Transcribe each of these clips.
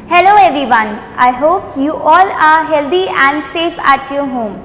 Hello everyone, I hope you all are healthy and safe at your home.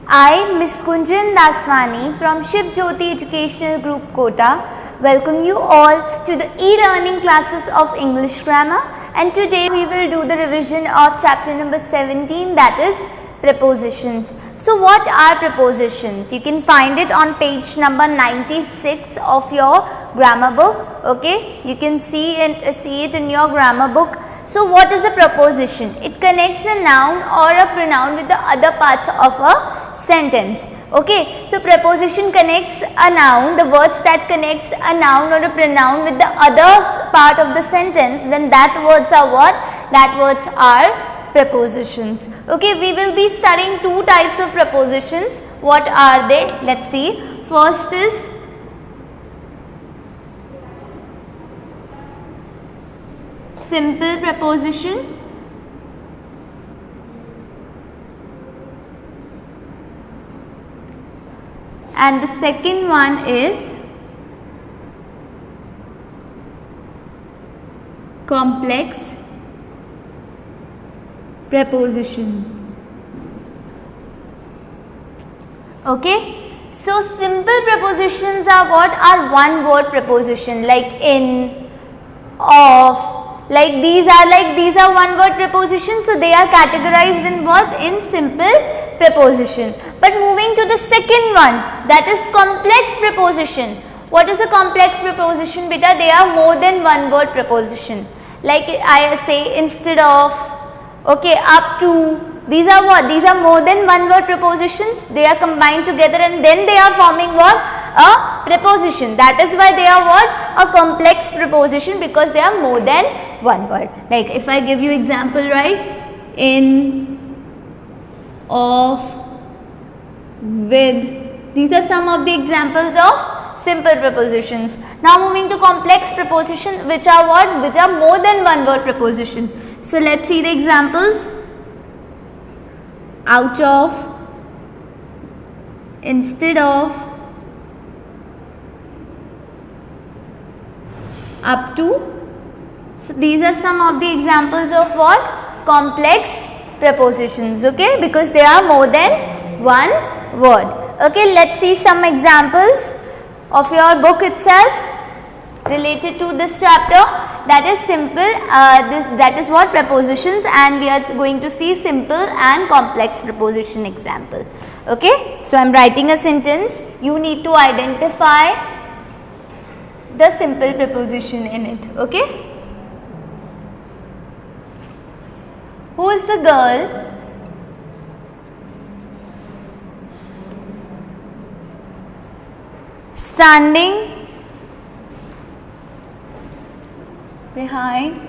I, Ms. Kunjan Daswani from Shiv Jyoti Educational Group Kota, welcome you all to the e-learning classes of English Grammar, and today we will do the revision of chapter number 17, that is prepositions. So what are prepositions? You can find it on page number 96 of your grammar book. Okay, you can see it in your grammar book. So what is a preposition? It connects a noun or a pronoun with the other parts of a sentence. Okay, so preposition connects a noun, the words that connects a noun or a pronoun with the other part of the sentence, then that words are what? That words are prepositions. Okay, we will be studying two types of prepositions. What are they? Let's see. First is simple preposition. And the second one is complex preposition. Okay, so simple prepositions are what? Are one word preposition, like in, of, like these are one word prepositions, so they are categorized in what? In simple preposition. But moving to the second one, that is complex preposition. What is a complex preposition, beta? They are more than one word preposition. Like I say, instead of, okay, up to, these are what? These are more than one word prepositions. They are combined together and then they are forming what? A preposition. That is why they are what? A complex preposition, because they are more than one word. Like if I give you example, right? In, of, with. These are some of the examples of simple prepositions. Now moving to complex prepositions, which are what? Which are more than one word preposition. So let's see the examples. Out of, instead of, up to. So these are some of the examples of what? Complex prepositions. Okay, because they are more than one word. Okay, let's see some examples of your book itself related to this chapter. That is simple, that is what? Prepositions, and we are going to see simple and complex preposition example. Okay, so I am writing a sentence. You need to identify the simple preposition in it. Okay, who is the girl standing behind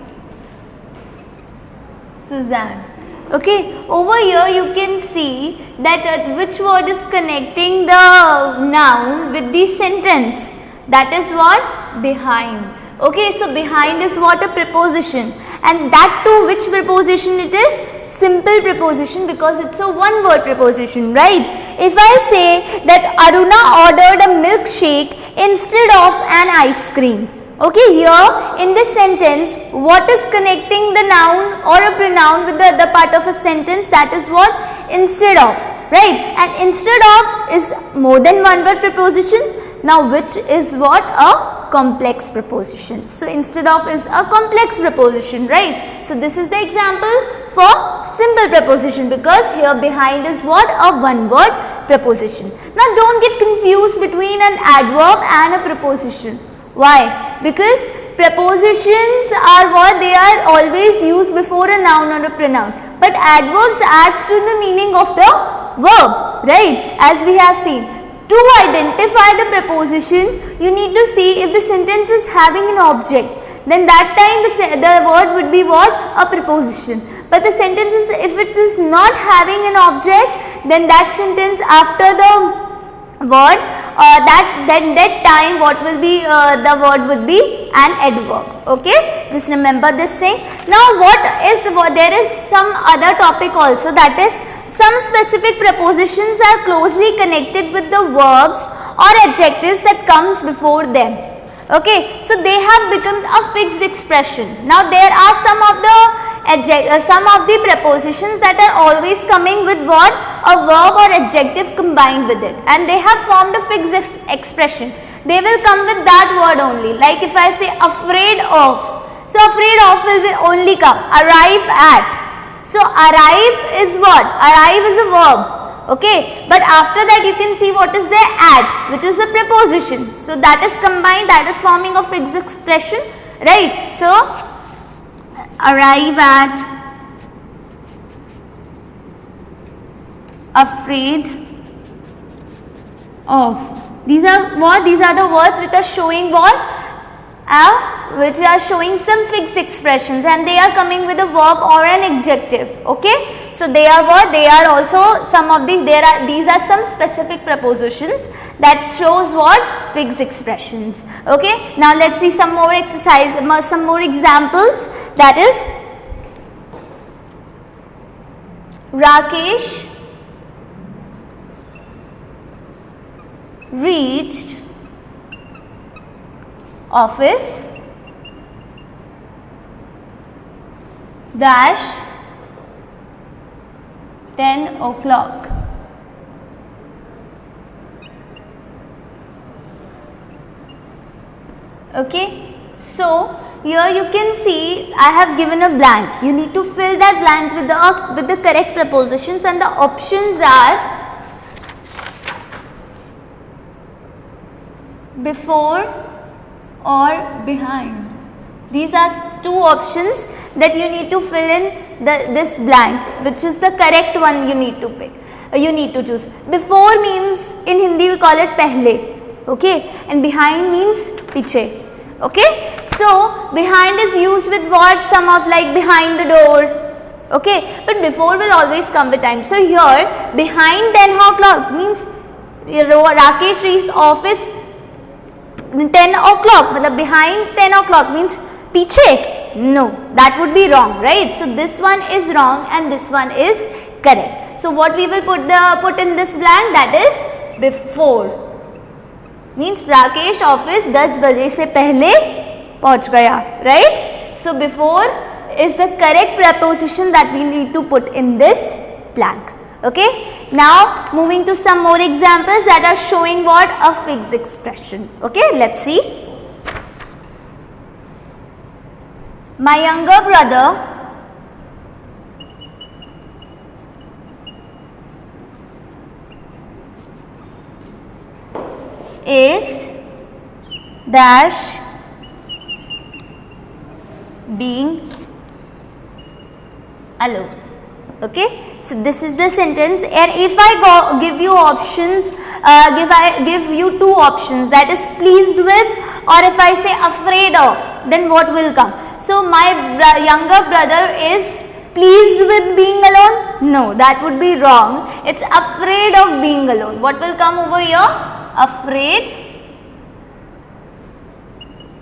Suzanne? Okay, over here you can see that which word is connecting the noun with the sentence. That is what? Behind. Okay, so behind is what? A preposition, and that too which preposition it is? Simple preposition, because it's a one word preposition, right? If I say that Aruna ordered a milkshake instead of an ice cream. Okay, here in this sentence, what is connecting the noun or a pronoun with the other part of a sentence? That is what? Instead of, right? And instead of is more than one word preposition. Now which is what? A complex preposition. So instead of is a complex preposition, right? So this is the example for simple preposition, because here behind is what? A one word preposition. Now don't get confused between an adverb and a preposition. Why? Because prepositions are what? They are always used before a noun or a pronoun, but adverbs adds to the meaning of the verb, right? As we have seen. To identify the preposition, you need to see if the sentence is having an object. Then that time the word would be what? A preposition. But the sentence is, if it is not having an object, then that sentence after the word, that time what will be, the word would be an adverb. Okay, just remember this thing. Now what is, there is some other topic also, that is some specific prepositions are closely connected with the verbs or adjectives that comes before them. Okay, so they have become a fixed expression. Now there are some of the some of the prepositions that are always coming with what? A verb or adjective combined with it, and they have formed a fixed expression. They will come with that word only. Like if I say afraid of, so afraid of will be only come. Arrive at. So arrive is what? Arrive is a verb. Okay, but after that you can see what is there? At, which is a preposition. So that is combined, that is forming a fixed expression, right? So arrive at, afraid of. These are what? These are the words which are showing what? Which are showing some fixed expressions, and they are coming with a verb or an adjective. Okay, so they are what? They are also some of the, these are some specific prepositions that shows what? Fixed expressions. Okay, now let's see some more exercise, some more examples. That is, Rakesh reached office dash 10 o'clock. Okay, so here you can see I have given a blank. You need to fill that blank with the correct prepositions, and the options are before or behind. These are two options that you need to fill in this blank, which is the correct one you need to pick. You need to choose. Before means in Hindi we call it pehle, okay, and behind means piche. Okay, so behind is used with what? Some of like behind the door. Okay, but before will always come with time. So here behind 10 o'clock means Rakesh reached office 10 o'clock, मतलब behind 10 o'clock means पीछे. No, that would be wrong, right? So this one is wrong and this one is correct. So what we will put in this blank? That is before. Means Rakesh office 10 बजे से पहले पहुंच गया, right? So before is the correct preposition that we need to put in this blank. Okay, now moving to some more examples that are showing what? A fixed expression. Okay, let's see. My younger brother is dash being alone. Okay, so this is the sentence, and if I give you options, give you two options, that is pleased with, or if I say afraid of, then what will come? So my younger brother is pleased with being alone? No, that would be wrong. It's afraid of being alone. What will come over here? Afraid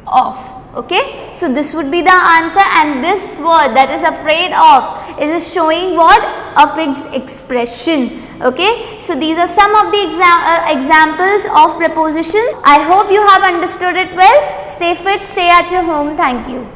of. Okay, so this would be the answer, and this word that is afraid of is showing what? A fixed expression. Okay, so these are some of the examples of prepositions. I hope you have understood it well. Stay fit, stay at your home. Thank you.